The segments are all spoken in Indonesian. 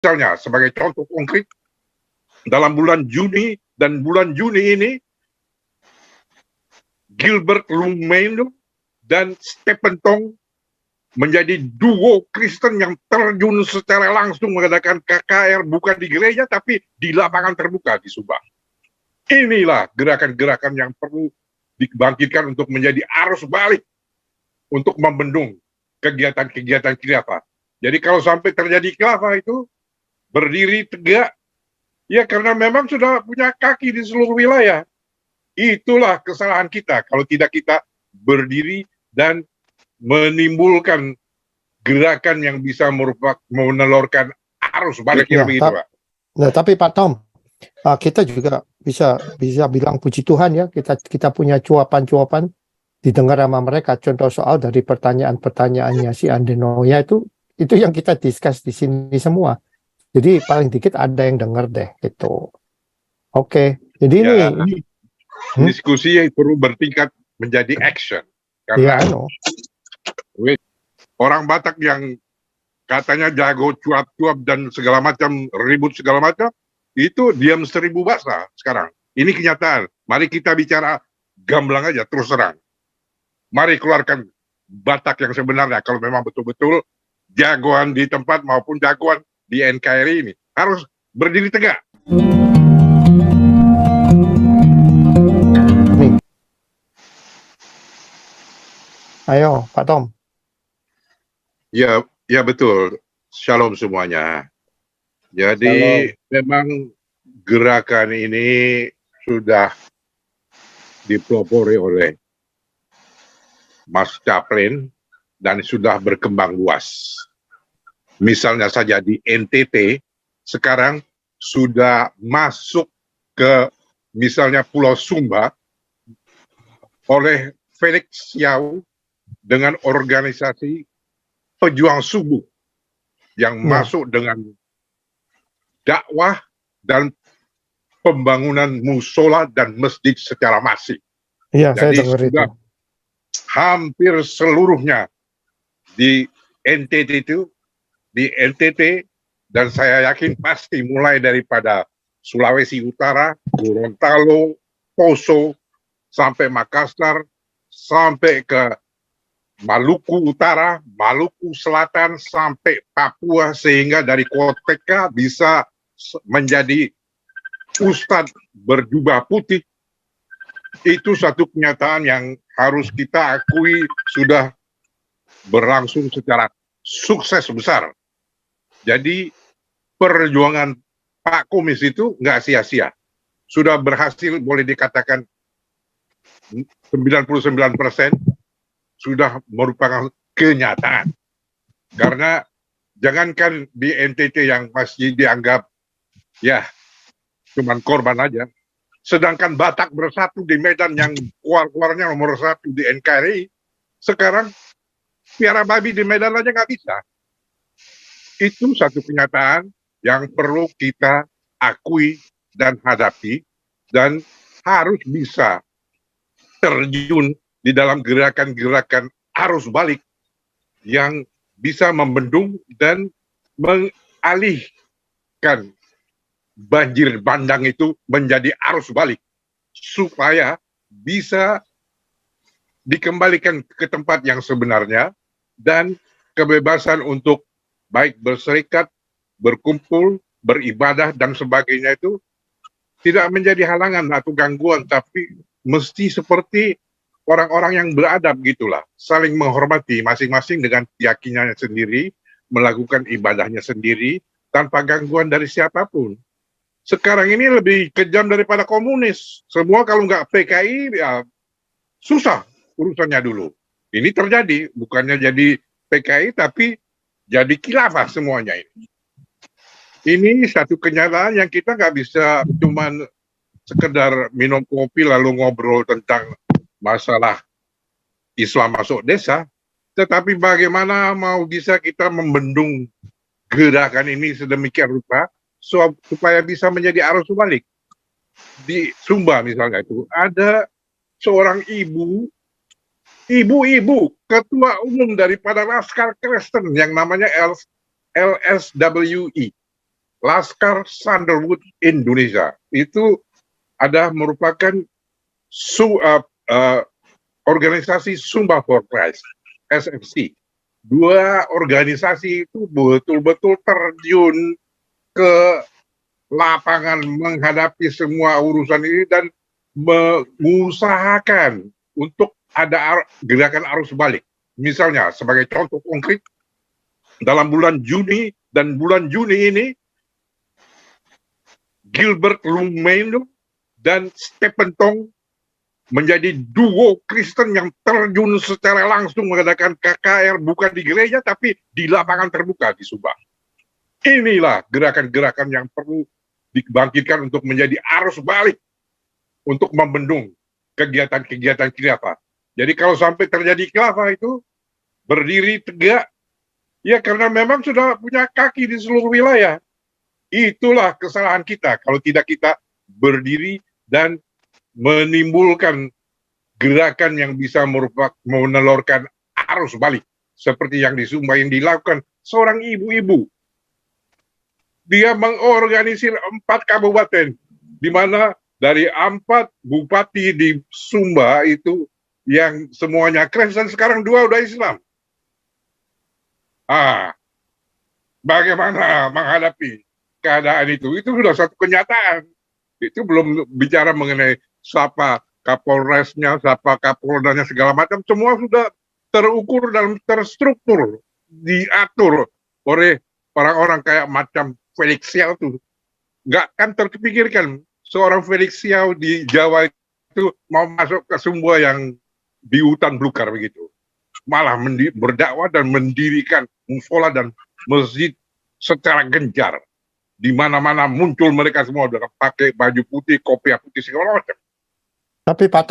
Misalnya, sebagai contoh konkret, dalam bulan Juni dan bulan Juni ini, Gilbert Lumeno dan Stephen Tong menjadi duo Kristen yang terjun secara langsung mengadakan KKR bukan di gereja tapi di lapangan terbuka di Subang. Inilah gerakan-gerakan yang perlu dibangkitkan untuk menjadi arus balik untuk membendung kegiatan-kegiatan khilafah. Jadi kalau sampai terjadi khilafah itu berdiri tegak, ya karena memang sudah punya kaki di seluruh wilayah. Itulah kesalahan kita kalau tidak kita berdiri dan menimbulkan gerakan yang bisa menelurkan arus balik Ya, begitu, Pak. Nah, tapi Pak Tom, kita juga bisa bilang puji Tuhan ya, kita punya cuapan-cuapan didengar sama mereka. Contoh soal dari pertanyaan-pertanyaannya si Andenoya itu yang kita discuss di sini semua. Jadi paling dikit ada yang dengar deh gitu. Oke. Jadi Ya, ini diskusi yang perlu bertingkat menjadi action. ya, Karena orang Batak yang katanya jago cuap-cuap dan segala macam, ribut segala macam, itu diam 1000 bahasa sekarang. Ini kenyataan. Mari kita bicara gamblang aja, terus terang. Mari keluarkan Batak yang sebenarnya, kalau memang betul-betul jagoan di tempat maupun jagoan di NKRI ini. Harus berdiri tegak. nih. Ayo, Pak Tom. Ya, ya betul. Shalom semuanya. Jadi memang gerakan ini sudah dipelopori oleh Mas Chaplin dan sudah berkembang luas. Misalnya saja di NTT sekarang sudah masuk ke misalnya Pulau Sumba oleh Felix Yau dengan organisasi pejuang subuh yang masuk dengan dakwah dan pembangunan musola dan masjid secara masif. Iya, saya Jadi dengar sudah itu. hampir seluruhnya di NTT dan saya yakin pasti mulai daripada Sulawesi Utara, Gorontalo, Poso, sampai Makassar, sampai ke Maluku Utara, Maluku Selatan, sampai Papua, sehingga dari koteka bisa menjadi ustadz berjubah putih. Itu satu kenyataan yang harus kita akui sudah berlangsung secara sukses besar. Jadi perjuangan Pak Kumis itu nggak sia-sia. Sudah berhasil, boleh dikatakan 99% sudah merupakan kenyataan. Karena jangankan di NTT yang masih dianggap ya cuman korban aja, sedangkan Batak bersatu di Medan yang keluarnya nomor 1 di NKRI, sekarang piara babi di Medan aja nggak bisa. Itu satu kenyataan yang perlu kita akui dan hadapi, dan harus bisa terjun di dalam gerakan-gerakan arus balik yang bisa membendung dan mengalihkan banjir bandang itu menjadi arus balik supaya bisa dikembalikan ke tempat yang sebenarnya dan kebebasan untuk baik berserikat, berkumpul, beribadah dan sebagainya itu tidak menjadi halangan atau gangguan, tapi mesti seperti orang-orang yang beradab gitulah, saling menghormati masing-masing dengan keyakinannya sendiri, melakukan ibadahnya sendiri tanpa gangguan dari siapapun. Sekarang ini lebih kejam daripada komunis. Semua kalau nggak PKI ya susah urusannya dulu. Ini terjadi, bukannya jadi PKI tapi jadi khilafah semuanya ini. Ini satu kenyataan yang kita nggak bisa cuman sekedar minum kopi lalu ngobrol tentang masalah Islam masuk desa, tetapi bagaimana mau bisa kita membendung gerakan ini sedemikian rupa supaya bisa menjadi arus balik. Di Sumba misalnya itu ada seorang ibu-ibu ketua umum daripada Laskar Kristen yang namanya LSWI. Laskar Sandalwood Indonesia itu merupakan organisasi Sumba for Christ, SFC. Dua organisasi itu betul-betul terjun ke lapangan menghadapi semua urusan ini dan mengusahakan untuk ada gerakan arus balik. Misalnya, sebagai contoh konkret, dalam bulan Juni ini, Gilbert Lumeno dan Stephen Tong menjadi duo Kristen yang terjun secara langsung mengadakan KKR bukan di gereja tapi di lapangan terbuka di Subang. Inilah gerakan-gerakan yang perlu dibangkitkan untuk menjadi arus balik untuk membendung kegiatan-kegiatan khilafah. Jadi kalau sampai terjadi khilafah itu berdiri tegak, ya karena memang sudah punya kaki di seluruh wilayah. Itulah kesalahan kita kalau tidak kita berdiri dan menimbulkan gerakan yang bisa menelurkan arus balik seperti yang di Sumba yang dilakukan seorang ibu-ibu. Dia mengorganisir 4 kabupaten di mana dari 4 bupati di Sumba itu yang semuanya Kristen, sekarang 2 udah Islam. Bagaimana menghadapi keadaan itu? Itu sudah satu kenyataan. Itu belum bicara mengenai siapa Kapolresnya, siapa Kapoldanya, segala macam. Semua sudah terukur dan terstruktur, diatur oleh orang-orang kayak macam Felix Xiao tuh. Nggak kan terpikirkan seorang Felix Xiao di Jawa itu mau masuk ke Sumba yang di hutan belukar begitu. Malah berdakwah dan mendirikan musola dan masjid secara gencar. Di mana-mana muncul mereka semua dengan pakai baju putih, kopiah putih, segala macam. Tapi Pak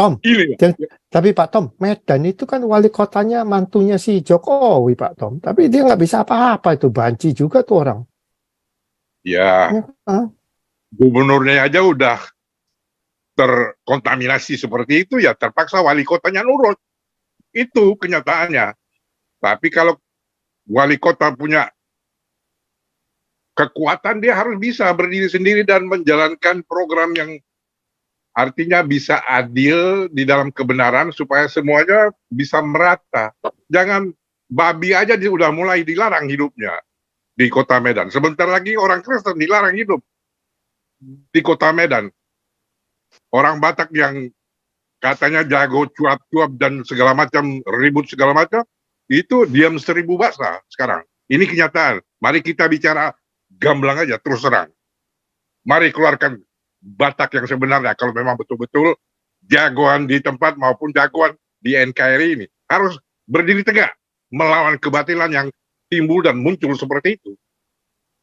Tom, Medan itu kan wali kotanya mantunya si Jokowi, Pak Tom. Tapi dia nggak bisa apa-apa, itu banci juga tuh orang. Ya, gubernurnya aja udah terkontaminasi seperti itu, ya terpaksa wali kotanya nurut. Itu kenyataannya. Tapi kalau wali kota punya kekuatan, dia harus bisa berdiri sendiri dan menjalankan program yang artinya bisa adil di dalam kebenaran supaya semuanya bisa merata. Jangan babi aja dia udah mulai dilarang hidupnya di kota Medan. Sebentar lagi orang Kristen dilarang hidup di kota Medan. Orang Batak yang katanya jago cuap-cuap dan segala macam, ribut segala macam, itu diam 1000 bahasa sekarang. Ini kenyataan. Mari kita bicara gamblang aja, terus terang. Mari keluarkan Batak yang sebenarnya, kalau memang betul-betul jagoan di tempat maupun jagoan di NKRI ini. Harus berdiri tegak, melawan kebatilan yang timbul dan muncul seperti itu.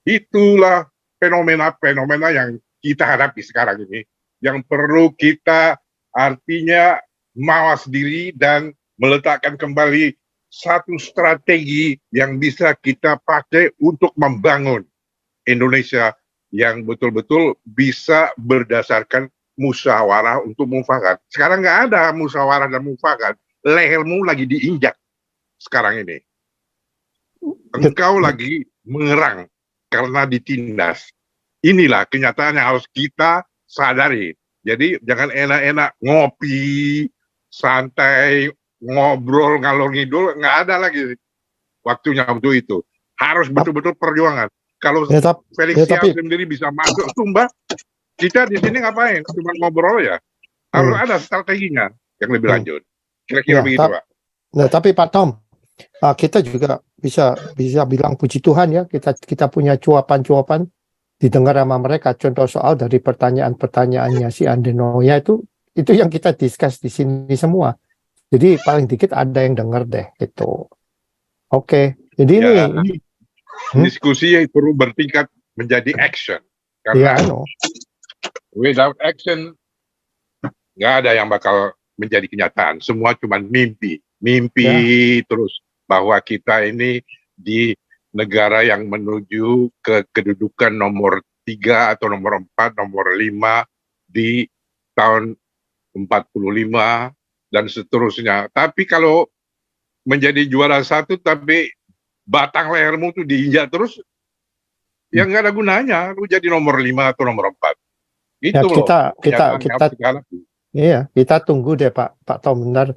Itulah fenomena-fenomena yang kita hadapi sekarang ini, yang perlu kita artinya mawas diri dan meletakkan kembali satu strategi yang bisa kita pakai untuk membangun Indonesia yang betul-betul bisa berdasarkan musyawarah untuk mufakat. Sekarang nggak ada musyawarah dan mufakat. Lehermu lagi diinjak sekarang ini. Engkau lagi mengerang karena ditindas. Inilah kenyataan yang harus kita sadari. Jadi jangan enak-enak ngopi, santai, ngobrol, ngalor ngidul, nggak ada lagi waktunya untuk itu. Harus betul-betul perjuangan. Kalau Felix Xiao sendiri bisa masuk Sumba, kita di sini ngapain? Cuma ngobrol ya. Harus ada strateginya yang lebih lanjut. Kira-kira begitu, Pak. Nah, tapi Pak Tom, kita juga bisa bilang puji Tuhan ya, kita punya cuapan-cuapan didengar sama mereka. Contoh soal dari pertanyaan-pertanyaannya si Andenoya itu yang kita discuss di sini semua. Jadi paling dikit ada yang dengar deh gitu. Oke. Jadi ya, ini diskusi yang perlu bertingkat menjadi action. Karena without action nggak ada yang bakal menjadi kenyataan. Semua cuma mimpi terus bahwa kita ini di negara yang menuju ke kedudukan nomor 3 atau nomor 4, nomor 5 di tahun 45 dan seterusnya. Tapi kalau menjadi juara 1 tapi batang lehermu tuh diinjak terus, yang nggak ada gunanya lu jadi nomor 5 atau nomor 4. Ya, Itu loh. kita iya, kita tunggu deh Pak Tom, benar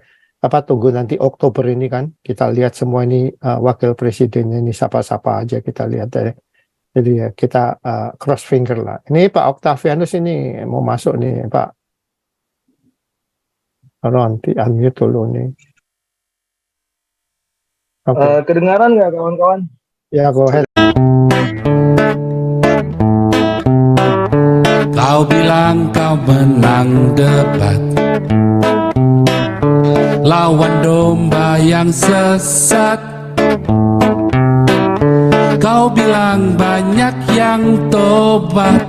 tunggu nanti Oktober ini kan, kita lihat semua ini wakil presidennya ini siapa-siapa aja kita lihat deh. Jadi ya kita cross finger lah. Ini Pak Octavianus ini mau masuk nih Pak. Nanti unmute dulu nih. Kedengaran nggak kawan-kawan? Ya, go ahead. Kau bilang kau menang debat, lawan domba yang sesat. Kau bilang banyak yang tobat.